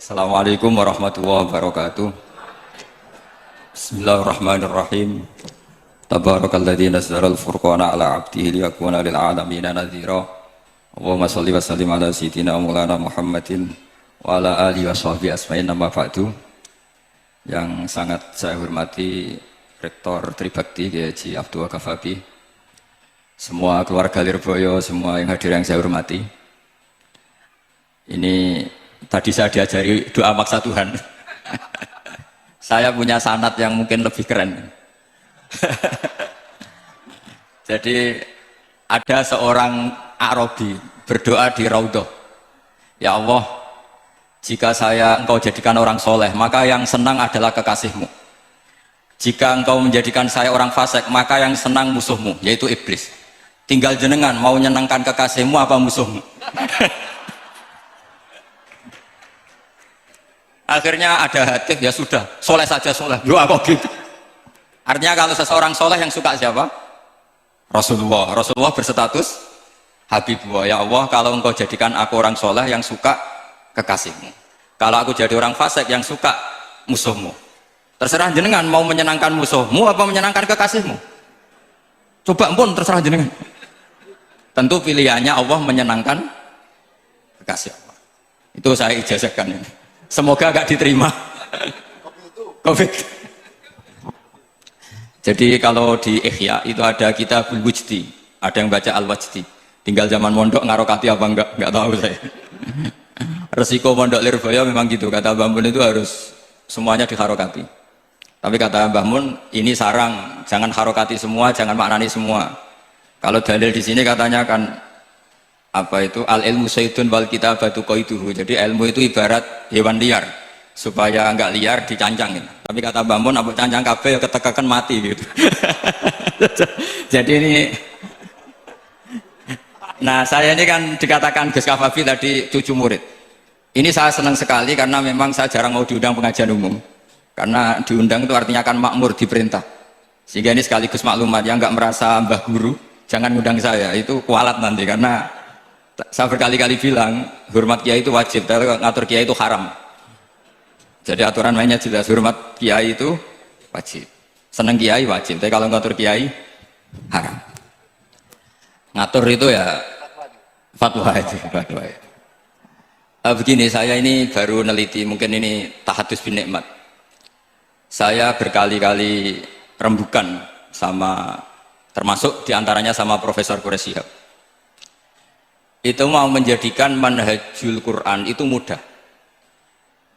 Assalamualaikum warahmatullahi wabarakatuh. Bismillahirrahmanirrahim. Tabarakalladzi nazzala al-furqana ala 'abdihi liyakuna lil 'alamina nadhira. Allahumma shalli wa sallim ala sayyidina Maulana Muhammadin wa ala alihi wa sahbihi asma'in amma ba'du. Yang sangat saya hormati Rektor Tribakti Kiai Haji Abdul Kafabi, semua keluarga Lirboyo, semua yang hadir yang saya hormati. Ini tadi saya diajari doa maksa Tuhan. Saya punya sanad yang mungkin lebih keren. Jadi ada seorang Arabi berdoa di Raudhah, ya Allah, jika engkau jadikan orang soleh, maka yang senang adalah kekasihmu. Jika engkau menjadikan saya orang fasik, maka yang senang musuhmu, yaitu iblis. Tinggal jenengan mau menyenangkan kekasihmu apa musuhmu. Akhirnya ada hadis, ya sudah, soleh saja soleh. Doa kok gitu. Artinya kalau seseorang soleh yang suka siapa? Rasulullah. Rasulullah berstatus Habibullah. Ya Allah, kalau engkau jadikan aku orang soleh yang suka kekasihmu. Kalau aku jadi orang fasik yang suka musuhmu. Terserah jenengan mau menyenangkan musuhmu apa menyenangkan kekasihmu. Coba pun terserah jenengan. Tentu pilihannya Allah menyenangkan kekasih Allah. Itu saya ijazahkan ini. Semoga gak diterima. Covid. Jadi kalau di Ihya itu ada Kitabul Wujdi, ada yang baca Al-Wajdi. Tinggal zaman mondok ngarokati apa enggak tahu saya. Resiko mondok Lirboyo memang gitu, kata Mbah Mun itu harus semuanya diharokati. Tapi kata Mbah Mun ini sarang, jangan harokati semua, jangan maknani semua. Kalau dalil di sini katanya kan apa itu al ilmu sayyidun wal kitabatu qaiduhu. Jadi ilmu itu ibarat hewan liar, supaya enggak liar dicancang gitu. Tapi kata Mbah Mun abot cancang kabeh ketekakan mati gitu. Jadi ini, nah saya ini kan dikatakan Gus Kafabi tadi cucu murid. Ini saya senang sekali karena memang saya jarang mau diundang pengajian umum. Karena diundang itu artinya kan makmur, diperintah. Sehingga ini sekaligus maklumat, yang enggak merasa mbah guru jangan ngundang saya, itu kualat nanti. Karena saya berkali-kali bilang hormat kiai itu wajib, tapi ngatur kiai itu haram. Jadi aturan mainnya jelas, hormat kiai itu wajib, seneng kiai wajib, tapi kalau ngatur kiai haram. Ngatur itu ya fatwa itu, fatwa. Begini, saya ini baru neliti, mungkin ini tahadus bin nikmat. Saya berkali-kali rembukan sama, termasuk diantaranya sama Profesor Quraish Shihab. Itu mau menjadikan manhajul Quran itu mudah.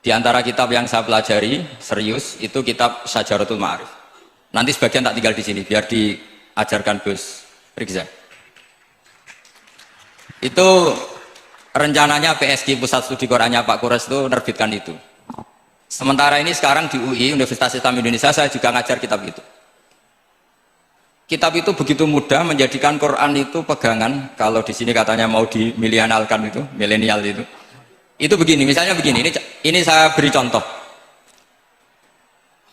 Di antara kitab yang saya pelajari serius itu kitab Syajaratul Ma'arif. Nanti sebagian tak tinggal di sini biar diajarkan Gus Rikza. Itu rencananya PSG Pusat Studi Qurannya Pak Quraish itu menerbitkan itu. Sementara ini sekarang di UI Universitas Islam Indonesia saya juga ngajar kitab itu. Kitab itu begitu mudah menjadikan Quran itu pegangan. Kalau di sini katanya mau dimilenialkan itu, milenial itu. Itu begini, misalnya begini, ini saya beri contoh.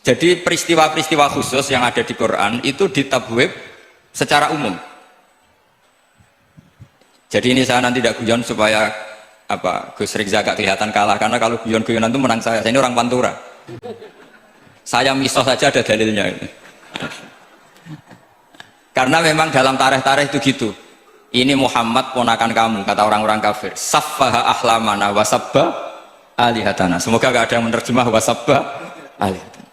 Jadi peristiwa-peristiwa khusus yang ada di Quran itu ditabwib secara umum. Jadi ini saya nanti tidak guyon supaya apa Gus Rikza gak kelihatan kalah, karena kalau guyon-guyonan itu menang saya ini orang Pantura. Saya misoh saja ada dalilnya ini. Karena memang dalam tarikh-tarikh itu gitu. Ini Muhammad ponakan kamu, kata orang-orang kafir. Saffaha ahlamana wasabba alihatana. Semoga gak ada yang menerjemah wasabba alihatana.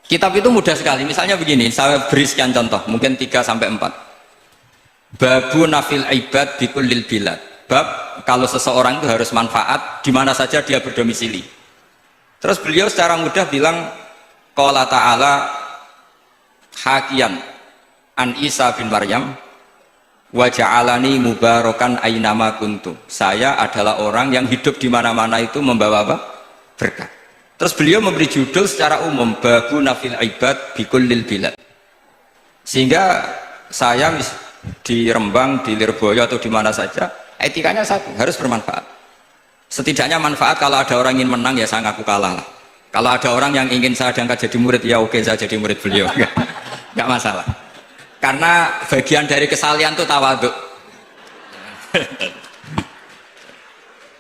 Kitab itu mudah sekali. Misalnya begini, saya beri sekian contoh, mungkin 3-4. Babu nafil ibad bikullil bilad. Bab kalau seseorang itu harus manfaat di mana saja dia berdomisili. Terus beliau secara mudah bilang qala ta'ala hakian an Isa bin Maryam wa ja'alani mubarakan ainama kuntu. Saya adalah orang yang hidup di mana-mana itu membawa apa? Berkah. Terus beliau memberi judul secara umum babu nafil ibad bikullil bilad. Sehingga saya di Rembang, di Lirboyo atau di mana saja, etikanya satu, harus bermanfaat. Setidaknya manfaat. Kalau ada orang ingin menang ya saya ngaku kalah lah. Kalau ada orang yang ingin saya diangkat jadi murid ya oke, saya jadi murid beliau. Nggak masalah. Karena bagian dari kesalian itu tawaduk.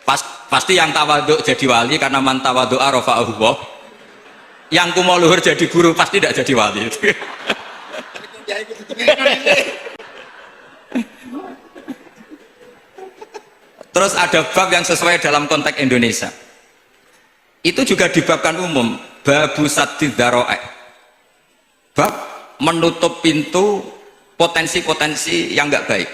Pas Pasti yang tawaduk jadi wali karena man tawadu'a rafa'ahu Allah. Yang kumo luhur jadi guru pasti tidak jadi wali. Terus ada bab yang sesuai dalam konteks Indonesia. Itu juga dibabkan umum, babu saddid dzara'i. Bab menutup pintu potensi-potensi yang enggak baik.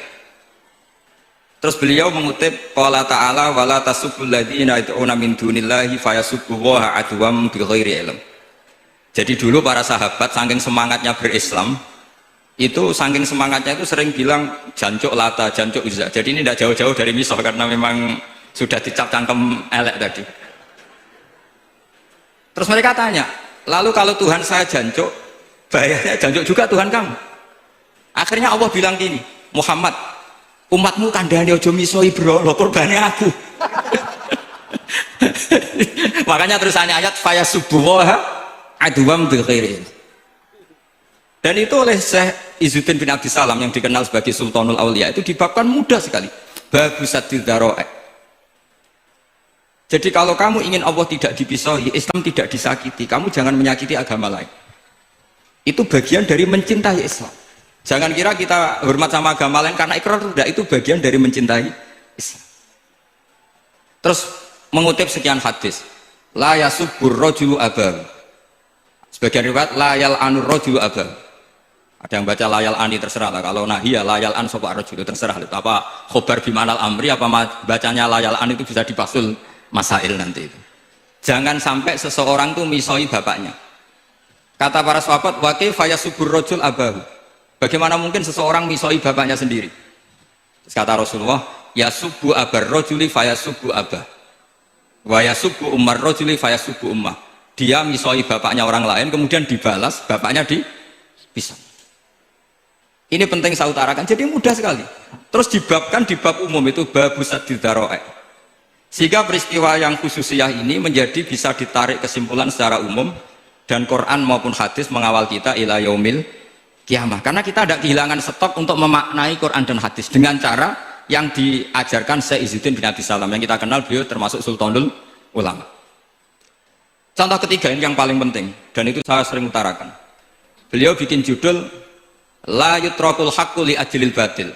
Terus beliau mengutip qala ta'ala wala tasubbul ladzina yad'una min dunillahi fayasubbullaha adwam bighairi ilm. Jadi dulu para sahabat saking semangatnya berislam, itu saking semangatnya itu sering bilang jancuk lata, jancuk uzza. Jadi ini tidak jauh-jauh dari misal karena memang sudah dicap cangkem elek tadi. Terus mereka tanya, lalu kalau Tuhan saya jancuk, bahayanya jancuk juga Tuhan kamu. Akhirnya Allah bilang gini, Muhammad, umatmu kandhane aja misoi bro, lho kurbane aku. Makanya terusannya ayat fayasubbuha adwam bil khairin. Dan itu oleh Syekh Izzuddin bin Abdissalam yang dikenal sebagai Sultanul Aulia itu dibabkan mudah sekali. Babu saddid dzara'i. Jadi kalau kamu ingin Allah tidak dipisahi, Islam tidak disakiti, kamu jangan menyakiti agama lain. Itu bagian dari mencintai Islam. Jangan kira kita hormat sama agama lain karena ikrar, tidak, itu bagian dari mencintai Islam. Terus mengutip sekian hadis, la yasubbur rajulu abahu. Sebagian riwayat la yal'anur rajulu abahu. Ada yang baca layal ani, terserah lah. Kalau nahia layal an sopa rajulu, terserah. Apa khobar bimanal amri, apa bacanya layal an itu bisa dipasul masail nanti itu. Jangan sampai seseorang tuh misoi bapaknya. Kata para sahabat, wa kaifa yasubbur rajul abahu. Bagaimana mungkin seseorang misoi bapaknya sendiri? Terus kata Rasulullah, yasubbu abar rajuli fayasubbu abah. Wa yasubbu ummar rajuli fayasubbu ummah. Dia misoi bapaknya orang lain kemudian dibalas bapaknya dipisah. Ini penting saya utarakan. Jadi mudah sekali. Terus dibabkan di bab umum itu babu saddid dzara'i. Sehingga peristiwa yang khususiyah ini menjadi bisa ditarik kesimpulan secara umum dan Quran maupun hadis mengawal kita ila yaumil kiamah. Karena kita tidak kehilangan stok untuk memaknai Quran dan hadis dengan cara yang diajarkan Syekh Izzuddin bin Abdissalam yang kita kenal, beliau termasuk Sultanul Ulama. Contoh ketiga ini yang paling penting dan itu saya sering utarakan. Beliau bikin judul la yutrakul haqqu li ajlil batil.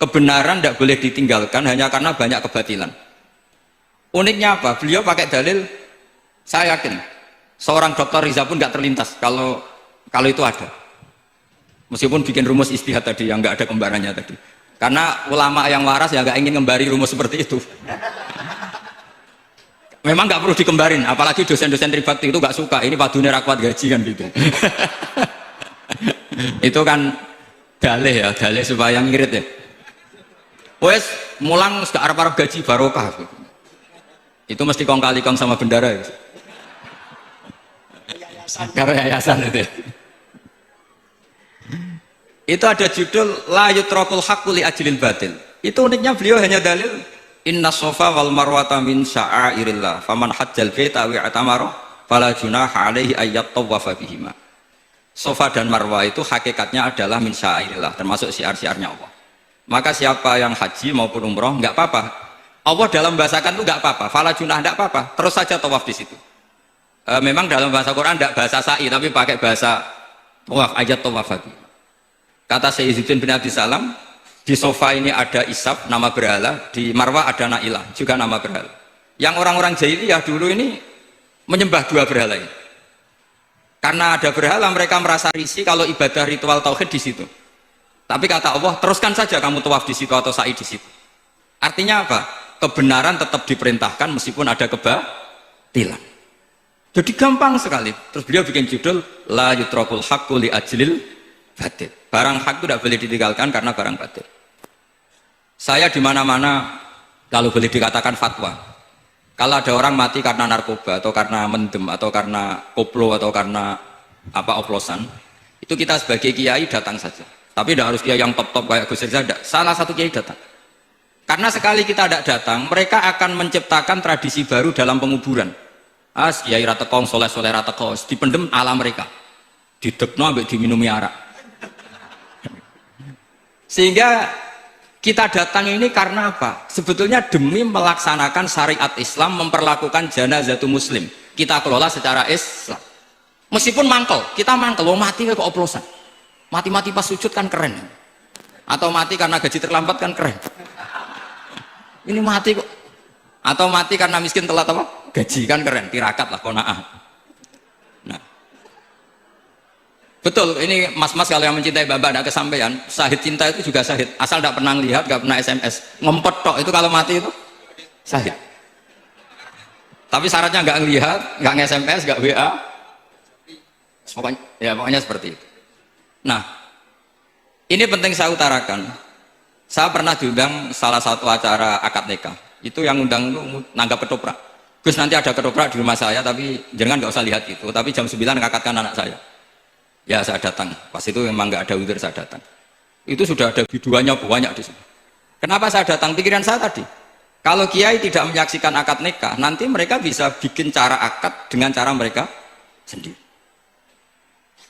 Kebenaran tidak boleh ditinggalkan hanya karena banyak kebatilan. Uniknya apa? Beliau pakai dalil, saya yakin seorang dokter Riza pun nggak terlintas kalau itu ada. Meskipun bikin rumus istihad tadi yang nggak ada kembarannya tadi. Karena ulama yang waras ya nggak ingin ngembari rumus seperti itu. Memang nggak perlu dikembarin, apalagi dosen-dosen tribakti itu nggak suka. Ini padune ra kuat gaji kan gitu. Itu kan dalih ya, dalih supaya ngirit ya. Wes mulang gak arep-arep gaji barokah. Itu mesti kong kali kong sama bendara ya. Karena yayasan itu. Itu ada judul la yutrakul haqqu li ajlil batil. Itu uniknya beliau hanya dalil inna sofa wal marwata min sya'airillah faman hajjal baita wa atamara fala junaha alaihi ayyat tawafa bihima. Sofa dan marwah itu hakikatnya adalah min sya'airillah, termasuk syiar-syiarnya Allah. Maka siapa yang haji maupun umroh nggak apa-apa. Allah dalam bahasakan itu nggak apa-apa, fala junah nggak apa-apa, terus saja tawaf di situ. Memang dalam bahasa Quran tidak bahasa sa'i, tapi pakai bahasa tawaf, ayat tawaf lagi. Kata Syekh Izzuddin bin Abdissalam, di sofa ini ada Isab, nama berhala, di Marwah ada Na'ilah, juga nama berhala. Yang orang-orang jahiliyah dulu ini menyembah dua berhala ini. Karena ada berhala, mereka merasa risih kalau ibadah ritual tauhid di situ. Tapi kata Allah, teruskan saja kamu tawaf di situ atau sa'i di situ. Artinya apa? Kebenaran tetap diperintahkan meskipun ada kebatilan. Jadi gampang sekali. Terus beliau bikin judul la yutrakul haqqu li ajlil batil. Barang hak itu tidak boleh ditinggalkan karena barang batil. Saya di mana-mana kalau boleh dikatakan fatwa. Kalau ada orang mati karena narkoba atau karena mendem atau karena koplo atau karena apa oplosan, itu kita sebagai kiai datang saja. Tapi tidak harus kiai yang top-top kayak Gus Rizal, tidak. Salah satu kiai datang. Karena sekali kita tidak datang, mereka akan menciptakan tradisi baru dalam penguburan. Kiai ratekong, soleh-soleh ratekong, dipendem ala mereka. Didekno ambek diminumi arak. Sehingga Kita datang ini karena apa? Sebetulnya demi melaksanakan syariat Islam, memperlakukan janazatul muslim. Kita kelola secara Islam. Meskipun mangkel, kita mangkel, oh mati kok oplosan. Mati-mati pas sujud kan keren. Atau mati karena gaji terlambat kan keren. Ini mati kok. Atau mati karena miskin telat apa? Gaji kan keren, tirakat lah kona'ah. Nah. Betul, ini mas-mas kalau yang mencintai Bapak ada kesampaian, syahid cinta itu juga syahid. Asal tidak pernah lihat, tidak pernah SMS. Ngempet tok itu kalau mati itu syahid. Tapi syaratnya nggak ngelihat, nggak nge-SMS, nggak WA. Pokoknya seperti itu. Nah, ini penting saya utarakan. Saya pernah diundang salah satu acara akad nikah. Itu yang undang nanggap ketoprak. Gus nanti ada ketoprak di rumah saya, tapi jangan nggak usah lihat itu. Tapi jam 9 ngakatkan anak saya. Ya saya datang. Pas itu memang nggak ada udzur saya datang. Itu sudah ada videonya banyak di sini. Kenapa saya datang? Pikiran saya tadi. Kalau kiai tidak menyaksikan akad nikah, nanti mereka bisa bikin cara akad dengan cara mereka sendiri.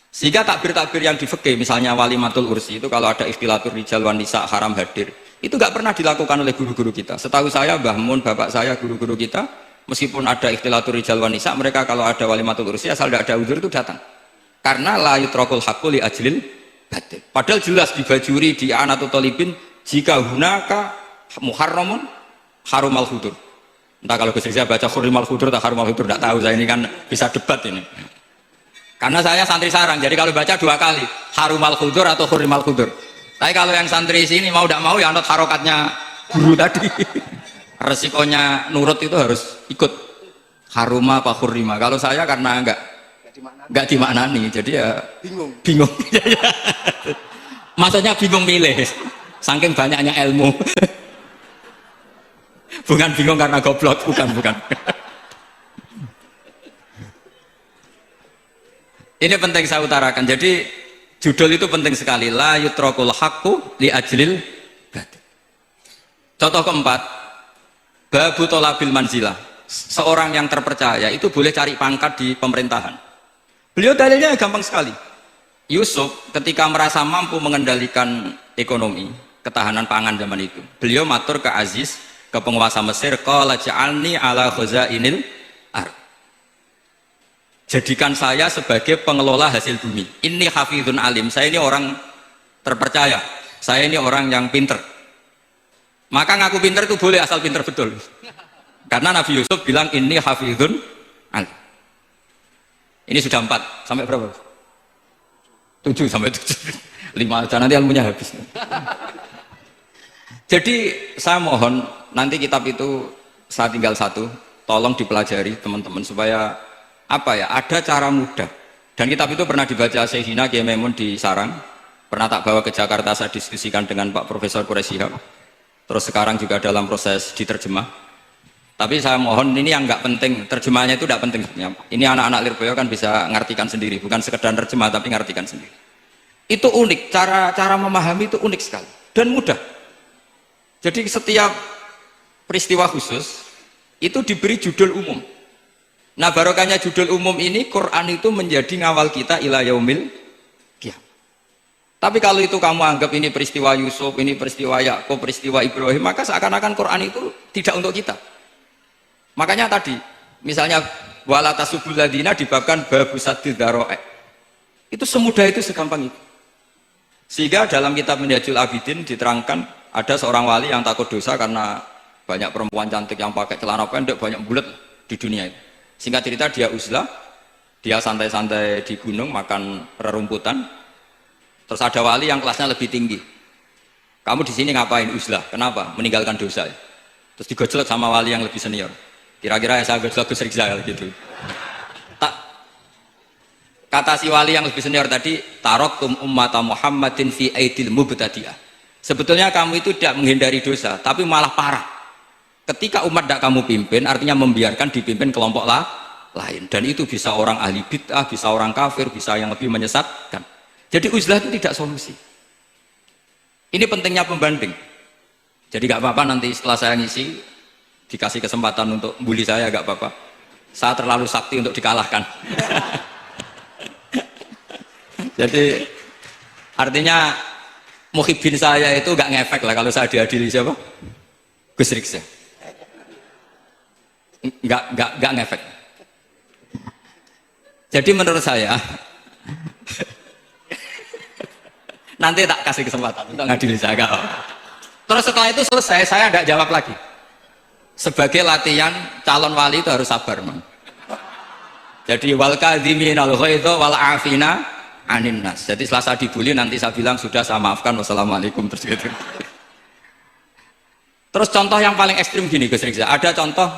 Sehingga takbir-takbir yang di fikih, misalnya walimatul ursi itu kalau ada ikhtilatur rijal wan nisa haram hadir, itu nggak pernah dilakukan oleh guru-guru kita. Setahu saya, Mbah Mun, bapak saya, guru-guru kita, meskipun ada ikhtilatur rijal wan nisa, mereka kalau ada walimatul ursi asal tidak ada udzur itu datang. Karena la yutrakul haqqu li ajlil batil. Padahal jelas di bajuri di Anatul Talibin, jika hunaka muharramun harumal hudur. Entah kalau saya baca hurimal hudur atau harumal hudur, tidak tahu, saya ini kan bisa debat ini. Karena saya santri sarang, jadi kalau baca 2 kali harumal hudur atau hurimal hudur. Tapi kalau yang santri sini mau tidak mau ya anut harokatnya guru tadi. Resikonya nurut itu harus ikut haruma apa hurima. Kalau saya karena enggak dimaknani, jadi ya bingung. Maksudnya bingung milih, saking banyaknya ilmu. Bukan bingung karena goblok, bukan. Ini penting saya utarakan. Jadi judul itu penting sekali. La yutrakul haqqu li ajlil batil. Contoh keempat, babu tolabil manzilah. Seorang yang terpercaya itu boleh cari pangkat di pemerintahan. Beliau dalilnya gampang sekali. Yusuf ketika merasa mampu mengendalikan ekonomi, ketahanan pangan zaman itu, beliau matur ke Aziz, ke penguasa Mesir, qala ja'alni ala khazainil ardh. Jadikan saya sebagai pengelola hasil bumi. Ini hafidhun alim, saya ini orang terpercaya, saya ini orang yang pinter. Maka ngaku pinter itu boleh asal pinter betul. Karena Nabi Yusuf bilang ini hafidhun alim. Ini sudah 4, sampai berapa? 7 sampai 7. 5 aja nanti ilmunya habis. Jadi saya mohon nanti kitab itu saya tinggal 1, tolong dipelajari teman-teman supaya apa ya, ada cara mudah. Dan kitab itu pernah dibaca Syekhina Kiai Maimun di Sarang, pernah tak bawa ke Jakarta, saya diskusikan dengan Pak Profesor Quraisy Shihab. Terus sekarang juga dalam proses diterjemah. Tapi saya mohon ini yang nggak penting, terjemahnya itu tidak penting. Ini anak-anak Lirboyo kan bisa ngartikan sendiri, bukan sekedar terjemah tapi ngartikan sendiri. Itu unik, cara memahami itu unik sekali dan mudah. Jadi setiap peristiwa khusus itu diberi judul umum. Nah barokahnya judul umum ini, Quran itu menjadi ngawal kita ila yaumil qiyamah. Tapi kalau itu kamu anggap ini peristiwa Yusuf, ini peristiwa Yakub, peristiwa Ibrahim, maka seakan-akan Quran itu tidak untuk kita. Makanya tadi, misalnya wala tasubul ladina dibabkan babu saddid dzara'i. Itu semudah itu, segampang itu. Sehingga dalam kitab Minhajul Abidin diterangkan ada seorang wali yang takut dosa karena banyak perempuan cantik yang pakai celana pendek, banyak bulat di dunia itu. Singkat cerita dia uzlah, dia santai-santai di gunung makan rerumputan. Terus ada wali yang kelasnya lebih tinggi. Kamu di sini ngapain uzlah? Kenapa? Meninggalkan dosa. Terus digojlok sama wali yang lebih senior. Kira-kira ya saya gojlok Gus Rizal gitu. Tak, kata si wali yang lebih senior tadi, taraktum ummata Muhammadin fi aidil mubtadi'ah. Sebetulnya kamu itu tidak menghindari dosa, tapi malah parah. Ketika umat tidak kamu pimpin, artinya membiarkan dipimpin kelompok lain. Dan itu bisa orang ahli bid'ah, bisa orang kafir, bisa yang lebih menyesatkan. Jadi uzlah itu tidak solusi. Ini pentingnya pembanding. Jadi gak apa-apa nanti setelah saya ngisi, dikasih kesempatan untuk bully saya, gak apa-apa. Saya terlalu sakti untuk dikalahkan. Jadi artinya muhibin saya itu nggak ngefek lah kalau saya diadili siapa? Gus Riksa. Nggak ngefek. Jadi menurut saya nanti tak kasih kesempatan untuk ngadili saya. Terus setelah itu selesai, saya nggak jawab lagi. Sebagai latihan calon wali itu harus sabar, man. Jadi wal kadhiminal ghaidha wal afina anin nas. Jadi setelah saya dibully nanti saya bilang sudah saya maafkan, wassalamualaikum, terus gitu. Terus contoh yang paling ekstrim gini Gus Riksa, ada contoh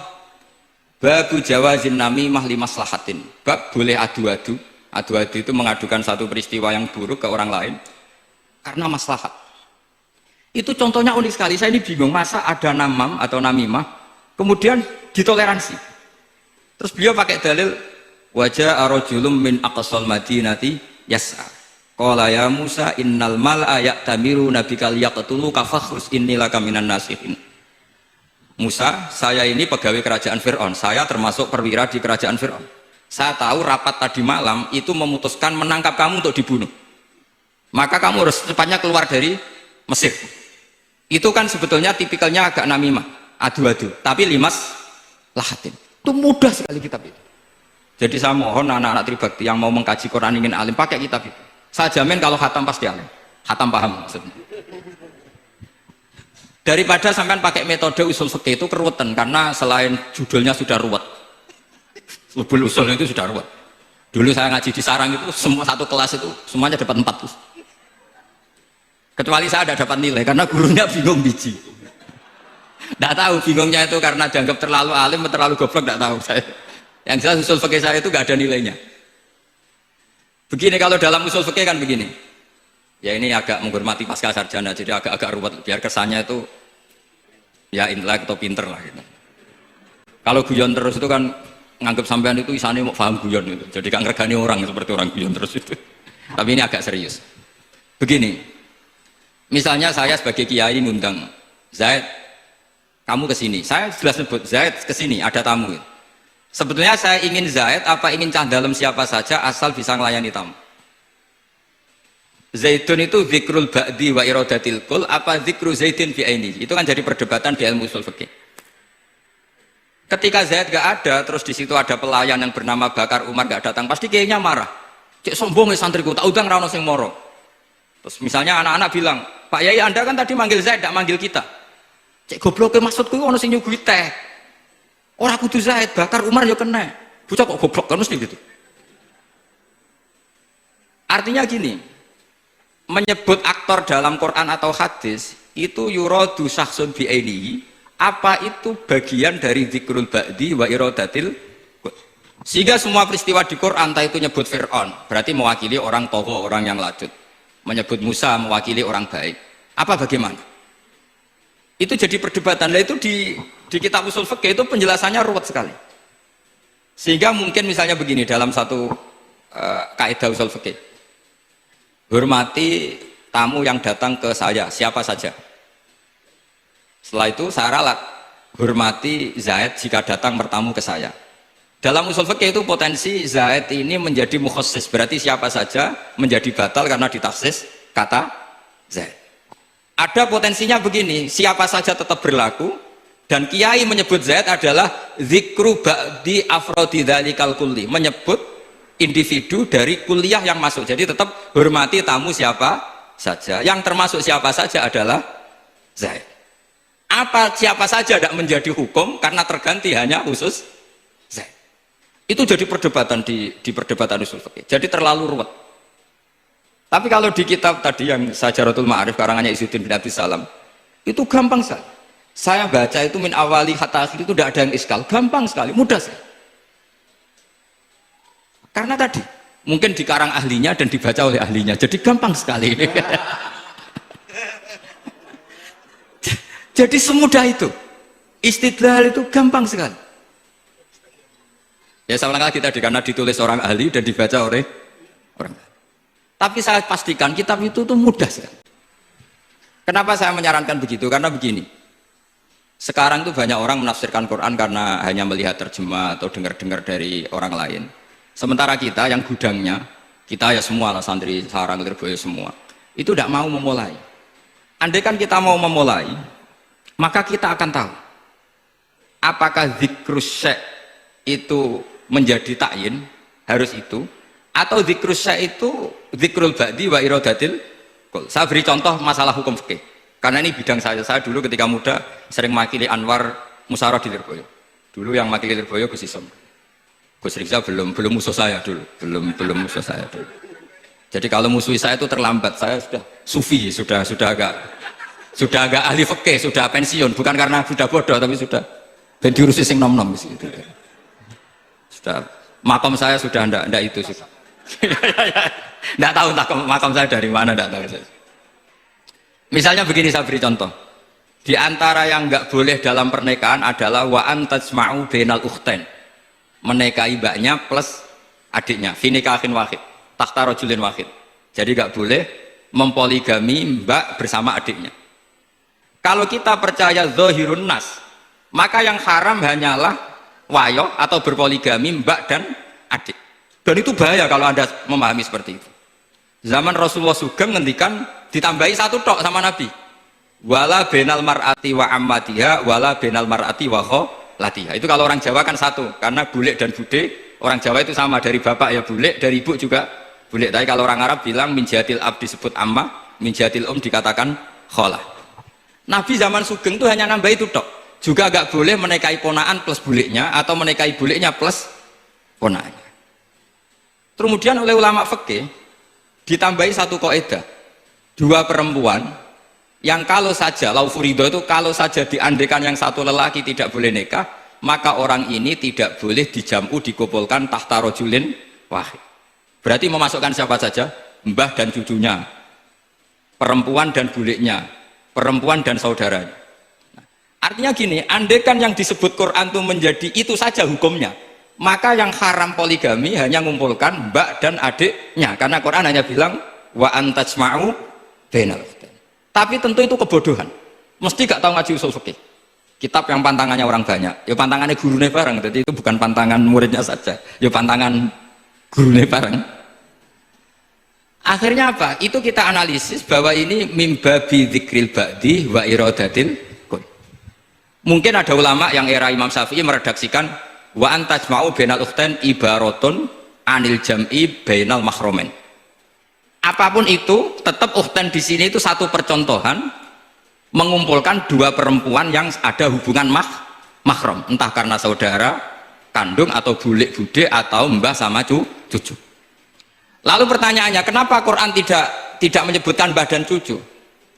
babu jawazin namimah limaslahatin. Bab boleh adu-adu. Adu-adu itu mengadukan satu peristiwa yang buruk ke orang lain karena maslahat. Itu contohnya unik sekali. Saya ini bingung, masa ada namam atau namimah kemudian ditoleransi. Terus beliau pakai dalil wajah arojulum min aqsal madinati yas'a. Qala ya Musa innal mal'a ya'tamiru nabikal yaqtulu kafakhus innilaka minan nasihin. Musa, saya ini pegawai kerajaan Fir'aun, saya termasuk perwira di kerajaan Fir'aun. Saya tahu rapat tadi malam itu memutuskan menangkap kamu untuk dibunuh. Maka kamu harus secepatnya keluar dari Mesir. Itu kan sebetulnya tipikalnya agak namimah, adu-adu, tapi limas lahatin. Itu mudah sekali kitab itu. Jadi saya mohon anak-anak tribakti yang mau mengkaji Quran ingin alim pakai kitab itu. Saya jamin kalau khatam pasti alim. Khatam paham maksudnya. Daripada sampean pakai metode usul fikih itu keruwetan karena selain judulnya sudah ruwet. Subul usul itu sudah ruwet. Dulu saya ngaji di sarang itu semua satu kelas itu semuanya dapat 4 tuh. Kecuali saya tidak dapat nilai karena gurunya bingung biji. Tidak tahu bingungnya itu karena dianggap terlalu alim atau terlalu goblok, tidak tahu saya. Yang jelas usul fikih saya itu nggak ada nilainya. Begini kalau dalam usul fikih kan begini. Ya ini agak menghormati pasca sarjana jadi agak ruwet biar kesannya itu ya intelek atau pinter lah gitu. Kalau guyon terus itu kan nganggap sampean itu isane mau paham guyon itu. Jadi kan ngergani orang seperti orang guyon terus itu. Tapi ini agak serius. Begini. Misalnya saya sebagai kiai ngundang Zaid, kamu kesini. Saya jelas sebut Zaid kesini, ada tamu. Sebetulnya saya ingin Zaid apa ingin cah dalam siapa saja asal bisa melayani tamu. Zaidun itu zikrul ba'di wa iradatil kul apa zikru Zaidin fi aini. Itu kan jadi perdebatan di ilmu usul fikih. Ketika Zaid gak ada, terus di situ ada pelayan yang bernama Bakar Umar gak datang, pasti kiainya marah. Cek sombong ya santriku, tak udang rano sing moro. Terus misalnya anak-anak bilang, Pak Yai Anda kan tadi manggil Zaid, tidak manggil kita. Cek goblok maksudku ono sing nyuguhi teh. Ora kudu Zaid, Bakar Umar ya kena. Bocah kok goblok kan mesti gitu. Artinya gini, menyebut aktor dalam Quran atau hadis itu yuradu syakhsun bi ainihi, apa itu bagian dari zikrul ba'di wa iradatil. Sehingga semua peristiwa di Quran entah itu nyebut Fir'aun berarti mewakili orang tokoh, orang yang lanjut. Menyebut Musa mewakili orang baik. Apa bagaimana? Itu jadi perdebatan. Nah, itu di kitab usul fikih itu penjelasannya ruwet sekali. Sehingga mungkin misalnya begini dalam satu kaidah usul fikih. Hormati tamu yang datang ke saya, siapa saja. Setelah itu saya ralat. Hormati Zaid jika datang bertamu ke saya. Dalam usul fikih itu potensi Zaid ini menjadi mukhassis, berarti siapa saja menjadi batal karena ditafsis kata Zaid. Ada potensinya begini, siapa saja tetap berlaku dan kiai menyebut Zaid adalah zikru ba'di afrodi dzalikal kulli, menyebut individu dari kuliah yang masuk. Jadi tetap hormati tamu siapa saja. Yang termasuk siapa saja adalah Zaid. Apa siapa saja tidak menjadi hukum karena terganti hanya khusus Zaid. Itu jadi perdebatan di perdebatan usul fikih. Jadi terlalu ruwet. Tapi kalau di kitab tadi yang Sajaratul Ma'arif karangannya Izzuddin bin Abdus Salam, itu gampang sekali. Saya baca itu min awali hatta akhir itu tidak ada yang iskal, gampang sekali, mudah sekali. Karena tadi mungkin dikarang ahlinya dan dibaca oleh ahlinya, jadi gampang sekali. Jadi semudah itu. Istidlal itu gampang sekali. Ya saya ulang lagi tadi karena ditulis orang ahli dan dibaca oleh orang ahli. Tapi saya pastikan kitab itu tuh mudah sekali. Kenapa saya menyarankan begitu? Karena begini. Sekarang tuh banyak orang menafsirkan Quran karena hanya melihat terjemah atau dengar-dengar dari orang lain. Sementara kita yang gudangnya, kita ya semua lah santri sarang Lirboyo semua, itu tidak mau memulai. Andai kan kita mau memulai, maka kita akan tahu apakah zikrus syai' itu menjadi takyin, harus itu, atau zikrus syai' itu zikrul ba'di wa iradatil qul. Saya beri contoh masalah hukum fikih. Karena ini bidang saya. Saya dulu ketika muda sering makili Anwar Musyawarah di Lirboyo. Dulu yang makili Lirboyo Gus Isom. Gus Rizal belum musuh saya dulu, belum musuh saya dulu. Jadi kalau musuh saya itu terlambat, saya sudah sufi, sudah agak ahli fikih, sudah pensiun, bukan karena sudah bodoh, tapi sudah ben diurusi sing nom-nom gitu. Sudah makam saya sudah ndak itu sih. Ndak tahu makam saya dari mana, ndak tahu saya. Misalnya begini, saya beri contoh. Di antara yang nggak boleh dalam pernikahan adalah wa antajma'u bainal ukhtain. Menikahi mbaknya plus adiknya, finikahin wahid, takhta rajulin wahid. Jadi nggak boleh mempoligami mbak bersama adiknya. Kalau kita percaya zahirun nas, maka yang haram hanyalah wayo atau berpoligami mbak dan adik. Dan itu bahaya kalau Anda memahami seperti itu. Zaman Rasulullah Sugeng ngendikan ditambahi satu tok sama Nabi. Wala benal mar'ati wa ammatiha wala benal mar'ati wa kholatiha. Itu kalau orang Jawa kan satu, karena bulik dan bude, orang Jawa itu sama, dari bapak ya bulik, dari ibu juga bulik. Tapi kalau orang Arab bilang min jatil ab disebut amma, min jatil dikatakan kholah. Nabi zaman Sugeng itu hanya nambah itu tok. Juga agak boleh menikahi ponaan plus buliknya atau menikahi buliknya plus ponaannya. Kemudian oleh ulama fikih ditambahi satu kaidah. Dua perempuan yang kalau saja laufurido itu kalau saja diandekan yang satu lelaki tidak boleh nikah, maka orang ini tidak boleh dijamu dikumpulkan tahta rajulin wahid. Berarti memasukkan siapa saja? Mbah dan cucunya, perempuan dan buliknya, perempuan dan saudaranya. Artinya gini, andekan yang disebut Quran itu menjadi itu saja hukumnya, maka yang haram poligami hanya mengumpulkan mbak dan adiknya, karena Quran hanya bilang wa antajma'u bainal ukhtain. Tapi tentu itu kebodohan. Mesti gak tahu ngaji usul fikih. Kitab yang pantangannya orang banyak, ya pantangannya gurunya bareng. Jadi itu bukan pantangan muridnya saja, ya pantangan gurunya bareng. Akhirnya apa? Itu kita analisis bahwa ini mimbabi dzikril ba'di wa iradatil qul. Mungkin ada ulama yang era Imam Syafi'i meredaksikan wa antajma'u bainal ukhtain ibaratun anil jam'i bainal mahromen. Apapun itu, tetap ukhtain di sini itu satu percontohan mengumpulkan dua perempuan yang ada hubungan mahram, entah karena saudara kandung atau bulik bude atau mbah sama cucu. Lalu pertanyaannya, kenapa Quran tidak menyebutkan mbah dan cucu?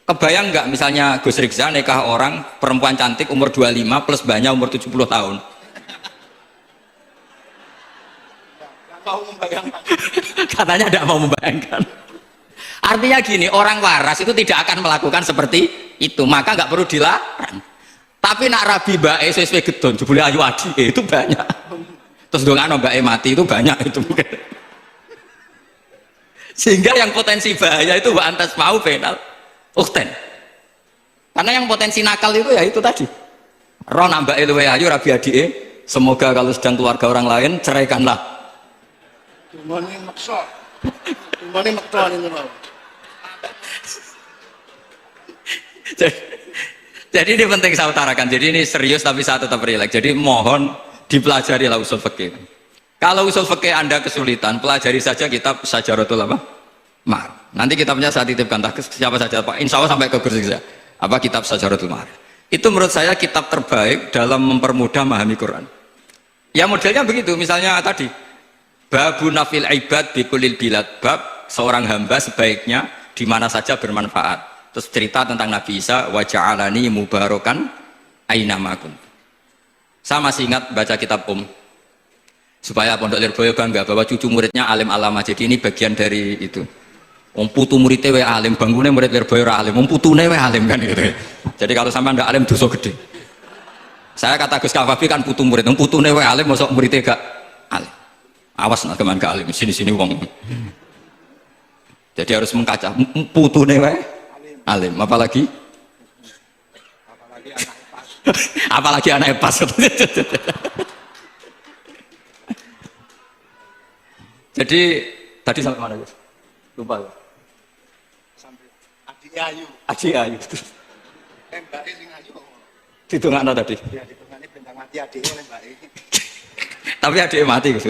Kebayang nggak misalnya Gus Rikza nikah orang perempuan cantik umur 25 plus mbahnya umur 70 tahun? Mau membayangkan. Katanya tidak mau membayangkan. Artinya gini, orang waras itu tidak akan melakukan seperti itu, maka nggak perlu dilarang. Tapi nak rabi mbak sesuai gedon, jebule ayu adi itu banyak. Terus dongano mbak mati itu banyak itu mungkin. Sehingga yang potensi bahaya itu wa antas mau penal ukhtain. Karena yang potensi nakal itu ya itu tadi. Ron mbak luwe ayu rabi adike, semoga kalau sedang keluarga orang lain ceraikanlah. Tumane maksa. Tumane maksa ini mau. Jadi ini penting saya utarakan. Jadi ini serius tapi saya tetap rileks. Jadi mohon dipelajari lah usul fikih. Kalau usul fikih Anda kesulitan, pelajari saja kitab Syajaratul apa? Ma'arif. Nanti kitabnya saya titipkan ke siapa saja Pak. Insya Allah sampai ke kursi saya. Apa kitab Syajaratul Ma'arif. Itu menurut saya kitab terbaik dalam mempermudah memahami Quran. Ya modelnya begitu. Misalnya tadi babu nafil ibad bikulil bilad, bab seorang hamba sebaiknya di mana saja bermanfaat. Terus cerita tentang Nabi Isa wa ja'alani mubarakan ainamakum. Saya masih ingat baca kitab supaya Pondok Lirboyo bangga bahwa cucu muridnya alim alama. Jadi ini bagian dari itu. Putu muridnya we alim, bangunnya murid Lirboyo alim, putune we alim kan gitu. Jadi kalau sampai ndak alim dosa gede. Saya kata Gus Kafabi kan putu murid, putune we alim mosok muridnya gak alim. Awas nak keman gak alim, sini-sini wong. Jadi harus mengkaca putune we alim, apalagi apalagi anak pas. Jadi tadi sampai mana Gus? Lupa. Sampai Ayu. Aji ayu. Mbak sing ayu. Ditungakno tadi. Ya ditungane bintang mati adike oleh Mbak. Tapi adiknya mati Gus.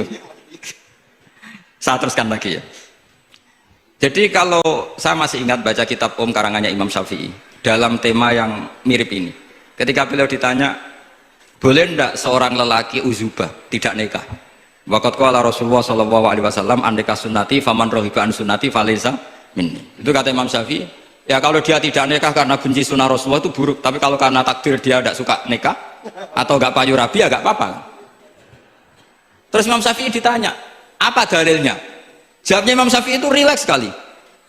Saya teruskan lagi ya. Jadi kalau saya masih ingat baca kitab karangannya Imam Syafi'i dalam tema yang mirip ini. Ketika beliau ditanya, boleh ndak seorang lelaki uzubah tidak nikah? Waqat qala Rasulullah sallallahu alaihi wasallam andika sunnati faman rohiba an sunnati falaysa minni. Itu kata Imam Syafi'i. Ya kalau dia tidak nikah karena benci sunnah Rasulullah itu buruk. Tapi kalau karena takdir dia tidak suka nikah atau enggak payu rabi ya enggak apa-apa. Terus Imam Syafi'i ditanya, apa dalilnya? Jawabnya Imam Syafi'i itu rileks sekali.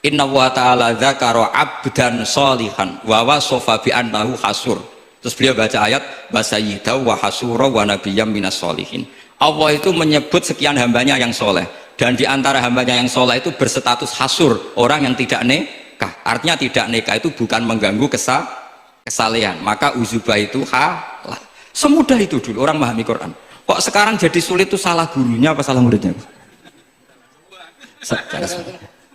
Inna wa ta'ala dzakara abdan sholihan wa wasofa bi annahu hasur. Terus beliau baca ayat wasayyidaw wa hasura wa nabiyyam minas sholihin. Allah itu menyebut sekian hambanya yang soleh, dan di antara hambanya yang soleh itu berstatus hasur, orang yang tidak nikah. Artinya tidak nikah itu bukan mengganggu kesalehan, maka uzubah itu halal. Semudah itu dulu orang memahami Quran. Kok sekarang jadi sulit itu salah gurunya apa salah muridnya?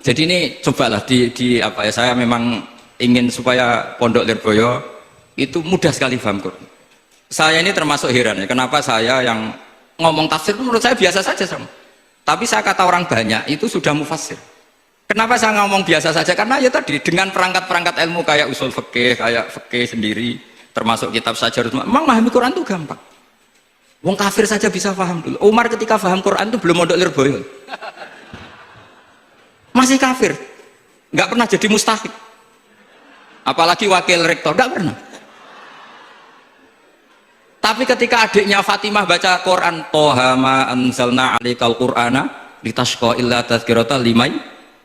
Jadi ini cobalah di apa ya, saya memang ingin supaya Pondok Lirboyo itu mudah sekali paham Quran. Saya ini termasuk heran ya, kenapa saya yang ngomong tafsir itu menurut saya biasa saja sama. Tapi saya kata orang banyak itu sudah mufassir. Kenapa saya ngomong biasa saja? Karena ya tadi dengan perangkat-perangkat ilmu kayak usul fikih, kayak fikih sendiri, termasuk kitab Sajarut, memang memahami Quran itu gampang. Wong kafir saja bisa paham dulu. Umar ketika paham Quran itu belum Pondok Lirboyo. Masih kafir, nggak pernah jadi mustahik, apalagi wakil rektor, nggak pernah. Tapi ketika adiknya Fatimah baca Quran, Toha ma anzalna alaikal qur'ana litashqa illa tadzkiratan limay,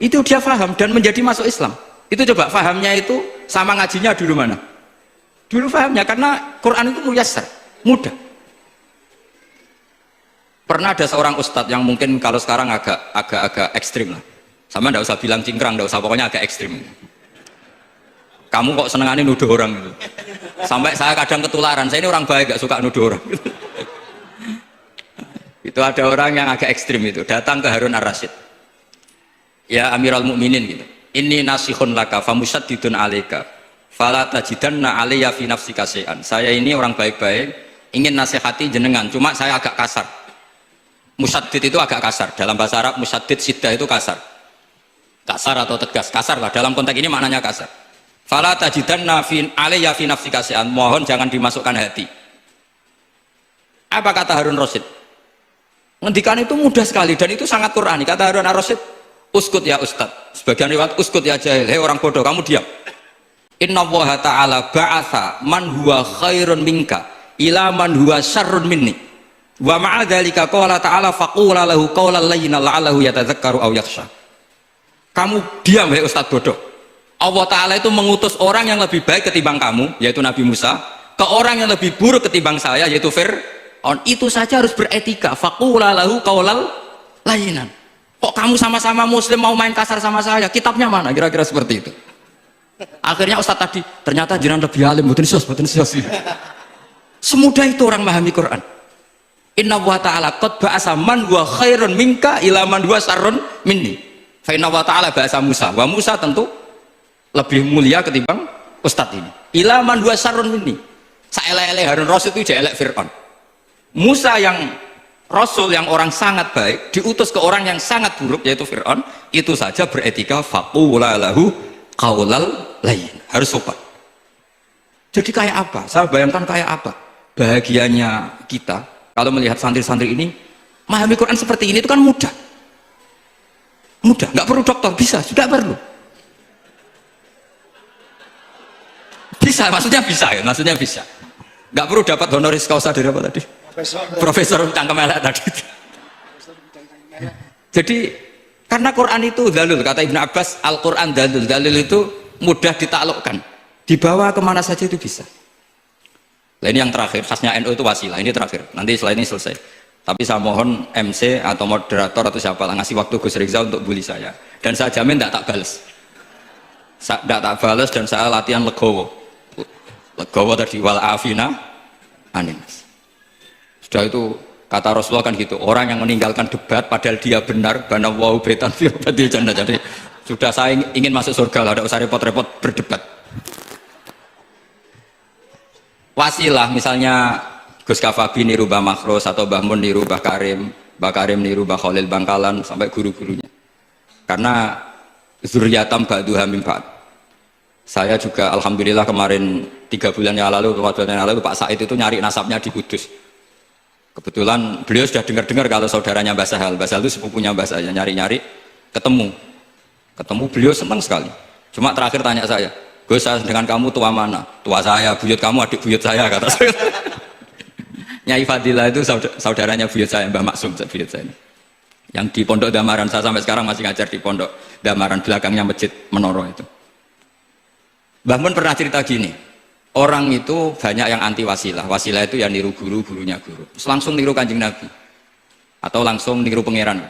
itu dia paham dan menjadi masuk Islam. Itu coba fahamnya itu sama ngajinya dulu mana? Dulu fahamnya karena Quran itu muyassar, mudah. Pernah ada seorang ustadz yang mungkin kalau sekarang agak ekstrim lah. Sama ndak usah bilang cingkrang, ndak usah, pokoknya agak ekstrim. Kamu kok senengannya nuduh orang gitu. Sampai saya kadang ketularan, saya ini orang baik, gak suka nuduh orang. Itu ada orang yang agak ekstrim itu, datang ke Harun ar-Rasyid. Ya Amirul Mukminin gitu. Ini nasihun laka famusaddidun alaika. Fala tajidanna alayya fi nafsika syai'an. Saya ini orang baik-baik, ingin nasihati jenengan, cuma saya agak kasar. Musaddid itu agak kasar. Dalam bahasa Arab musaddid siddah itu kasar. Kasar atau tegas, kasar lah dalam konteks ini maknanya kasar. Fala tajidanna alayya fi nafsika syai'an, mohon jangan dimasukkan hati. Apa kata Harun Rasyid? Ngendikan itu mudah sekali dan itu sangat Qur'ani. Kata Harun Rasyid, uskut ya ustad. Sebagian riwayat uskut ya jahil. Hei orang bodoh, kamu diam. Inna Allaha ta'ala ba'atha man huwa khairun minka ila man huwa syarrun minni. Wa ma'a dzalika qala ta'ala faqula lahu qawlan layyinan la'allahu yatadzakkaru aw yakhsha. Kamu diam hei ustad bodoh. Allah Ta'ala itu mengutus orang yang lebih baik ketimbang kamu, yaitu Nabi Musa, ke orang yang lebih buruk ketimbang saya, yaitu Fir'aun. Itu saja harus beretika. Faqula lahu qawlan layyinan. Kok kamu sama-sama muslim mau main kasar sama saya? Kitabnya mana? Kira-kira seperti itu. Akhirnya ustaz tadi, ternyata jiran lebih alim, betul sos. Semudah itu orang memahami Quran. Inna wa ta'ala qad ba'asa man huwa khairun minka ila man huwa syarrun minni. Fa inna wa ta'ala ba'asa Musa. Wa Musa tentu lebih mulia ketimbang ustadz ini. Ila man huwa syarrun minni. Saelek-elek Harun Rasyid itu jelek Fir'aun. Musa yang Rasul yang orang sangat baik diutus ke orang yang sangat buruk yaitu Fir'aun, itu saja beretika faqula lahu qaulal layyin, harus sopan. Jadi kayak apa? Saya bayangkan kayak apa bahagianya kita kalau melihat santri-santri ini memahami Quran seperti ini. Itu kan mudah, nggak perlu dokter, bisa, sudah perlu, bisa, maksudnya bisa, nggak perlu dapat honoris causa dari apa tadi? Profesor cangkem elek tadi. Jadi karena Quran itu dalil, kata Ibn Abbas, Al-Quran dalil itu mudah ditaklukkan, dibawa kemana saja itu bisa. Nah, ini yang terakhir, khasnya NU itu wasilah, ini terakhir, nanti setelah ini selesai. Tapi saya mohon MC atau moderator atau siapa lah ngasih waktu Gus Rizal untuk bully saya, dan saya jamin tidak tak balas, dan saya latihan legowo tadi, wal afina animas. Sudah itu kata Rasulullah kan gitu, orang yang meninggalkan debat padahal dia benar, bana wau betan fi abadil jannah. Jadi Sudah saya ingin masuk surga lah, tidak usah repot-repot berdebat. Wasilah misalnya Gus Kafabi niru Mbah Makros atau Mbah Mun niru Mbah Karim niru Mbah Khalil Bangkalan sampai guru-gurunya. Karena zuriyatam ba'duha min ba'd. Saya juga alhamdulillah kemarin 3 bulan yang lalu, 4 bulan yang lalu Pak Said itu nyari nasabnya di Kudus. Kebetulan beliau sudah dengar-dengar kalau saudaranya Mbah Sahal itu sepupunya Mbah saya, nyari-nyari ketemu beliau senang sekali. Cuma terakhir tanya saya, Gus, dengan kamu tua mana? Tua saya, buyut kamu adik buyut saya, kata saya. Nyai Fadilah itu saudaranya buyut saya, Mbah Maksum buyut saya. Yang di Pondok Damaran, saya sampai sekarang masih ngajar di Pondok Damaran, belakangnya Masjid Menoro itu. Mbah Mun pernah cerita gini, orang itu banyak yang anti wasilah. Wasilah itu yang niru guru, gurunya guru. Terus langsung niru Kanjeng Nabi. Atau langsung niru pangeran.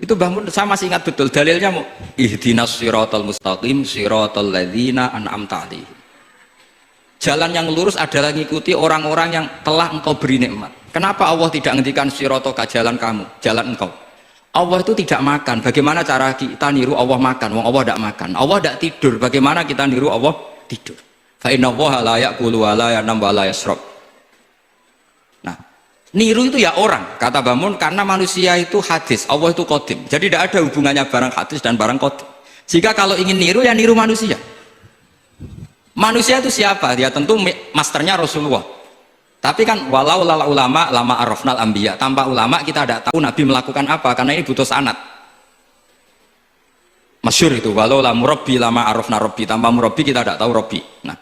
Itu Mbah Mun, saya masih ingat betul dalilnya, ihdinas siratal mustaqim siratal ladzina an'amta 'alaihim. Jalan yang lurus adalah mengikuti orang-orang yang telah engkau beri nikmat. Kenapa Allah tidak ngendikan siratoka, jalan kamu, jalan engkau? Allah itu tidak makan. Bagaimana cara kita niru Allah makan? Wong Allah tidak makan. Allah tidak tidur. Bagaimana kita niru Allah tidur? Fa inna Allaha la ya'kulu wa la yanam wa la yashrab. Nah, niru itu ya orang, kata Bamun, karena manusia itu hadis, Allah itu qadim. Jadi tidak ada hubungannya barang hadis dan barang qadim. Jika kalau ingin niru ya niru manusia. Manusia itu siapa? Ya tentu masternya Rasulullah. Tapi kan walau lala ulama lama arafnal anbiya. Tanpa ulama kita tidak tahu Nabi melakukan apa, karena ini butuh sanad. Masyhur itu, walau la murabbi lama arafna rabbi. Tanpa murabbi kita tidak tahu rabbi. Nah,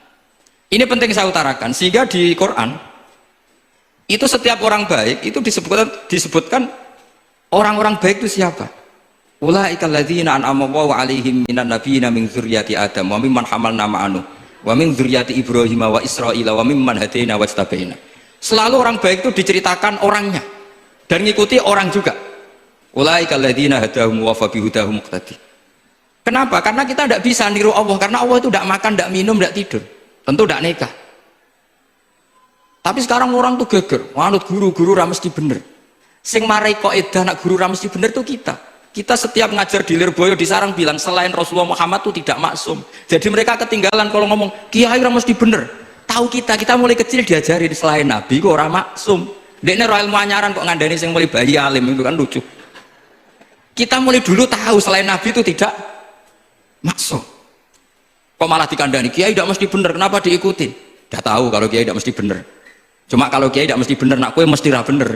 ini penting saya utarakan, sehingga di Quran itu setiap orang baik itu disebutkan orang-orang baik itu siapa? Ulaikal ladzina an'ama Allahu 'alaihim minan nabiyyin min dzurriyyati Adam wa mimman hamalna ma'anu wa min dzurriyyati Ibrahim wa Israila wa mimman hadaina wajtabaina. Selalu orang baik itu diceritakan orangnya dan ngikuti orang juga. Ulaikal ladzina hadahum wa fabihudahum muqtadi. Kenapa? Karena kita tidak bisa niru Allah, karena Allah itu tidak makan, tidak minum, tidak tidur, tentu tidak nikah. Tapi sekarang orang tuh geger, manut guru-guru ra mesti bener. Sing marai kaidah nak guru ra mesti bener tuh kita. Kita setiap ngajar di Lirboyo di Sarang bilang selain Rasulullah Muhammad itu tidak maksum. Jadi mereka ketinggalan kalau ngomong kiai ra mesti bener. Tahu kita mulai kecil diajari selain Nabi kok ora maksum. Dekne ro ilmu anyaran kok ngandani sing mulai bayi alim, itu kan lucu. Kita mulai dulu tahu selain Nabi itu tidak maksum. Kok malah dikandani kiai tidak mesti bener, kenapa diikuti? Udah tahu kalau kiai tidak mesti bener. Cuma kalau kiai tidak mesti bener, nak kue mesti ra bener.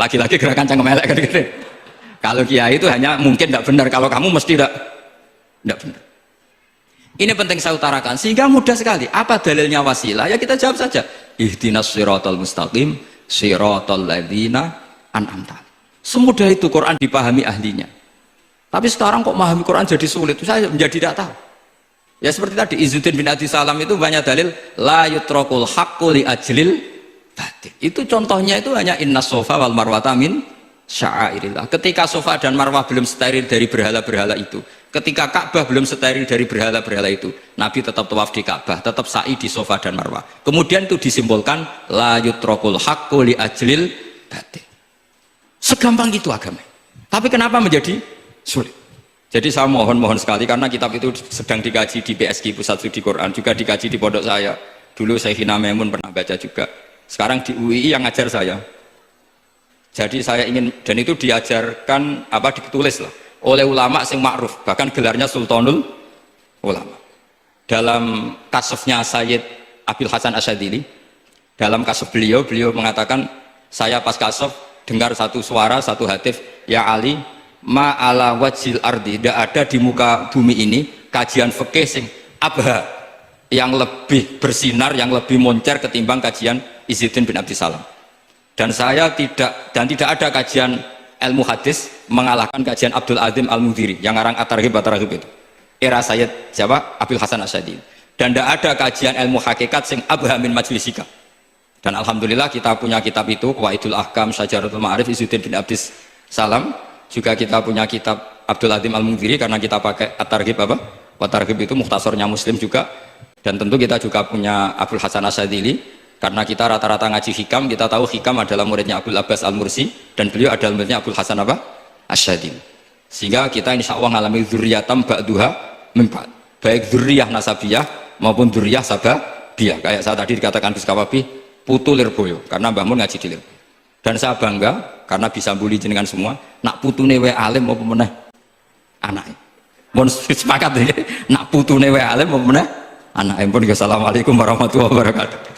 Lagi-lagi gerakan cangkem elek kan gitu. Kalau kiai itu hanya mungkin tidak benar, kalau kamu mesti tidak benar. Ini penting saya utarakan sehingga mudah sekali. Apa dalilnya wasilah? Ya kita jawab saja. Ihdinas siratal mustaqim siratal ladzina an'amta. Semudah itu Quran dipahami ahlinya. Tapi sekarang kok memahami Quran jadi sulit? Saya menjadi tidak tahu. Ya seperti tadi Izzuddin bin Adi Salam itu banyak dalil la yutrakul haqqu li ajlil batil. Itu contohnya itu hanya innas sofa wal marwata min sya'airillah. Ketika Sofa dan Marwah belum steril dari berhala-berhala itu, ketika Ka'bah belum steril dari berhala-berhala itu, Nabi tetap tawaf di Ka'bah, tetap sa'i di Sofa dan Marwah. Kemudian itu disimbolkan la yutrakul haqqu li ajlil batil. Segampang itu agama. Tapi kenapa menjadi sulit? Jadi saya mohon sekali, karena kitab itu sedang dikaji di PSQ Pusat Studi Quran, juga dikaji di pondok saya. Dulu Syekhina Maimun pernah baca juga. Sekarang di UII yang ngajar saya. Jadi saya ingin, dan itu diajarkan ditulis lah oleh ulama sing ma'ruf, bahkan gelarnya Sultanul Ulama. Dalam kasufnya Sayyid Abil Hasan Asyadili, dalam kasuf beliau mengatakan, saya pas kasuf dengar satu suara, satu hatif, ya Ali, ma ala wajil ardi, tidak ada di muka bumi ini kajian fikih sing abha, yang lebih bersinar, yang lebih moncer ketimbang kajian Izzuddin bin Abdi Salam. Dan tidak ada kajian ilmu hadis mengalahkan kajian Abdul Azim Al-Mundhiri yang ngarang At-Targhib itu. Era Sayyid siapa? Abil Hasan Asyadili. Dan tidak ada kajian ilmu hakikat sing abha min majlisika. Dan alhamdulillah kita punya kitab itu, Qawaidul Ahkam, Syajaratul Ma'arif, Izzuddin bin Abdi Salam. Juga kita punya kitab Abdul Azim Al-Mundhiri karena kita pakai At-Targhib At-Targhib itu mukhtasornya Muslim juga. Dan tentu kita juga punya Abul Hasan Asyadili. Karena kita rata-rata ngaji hikam, kita tahu hikam adalah muridnya Abdul Abbas Al-Mursi dan beliau adalah muridnya Abdul Hasan Asyadili. Sehingga kita insya Allah ngalami dzurriyatam ba'duha mimba, baik dzurriyah nasabiyah maupun dzurriyah sababiyah. Kayak saya tadi dikatakan Gus Kawabi putu Lirboyo karena Mbah Mun ngaji di Lirboyo. Dan saya bangga karena bisa bully jenengan semua. Nak putune wae alim apa meneh anake. Mun sepakat ya. Nak putune wae alim apa meneh anake. Pun assalamualaikum warahmatullahi wabarakatuh.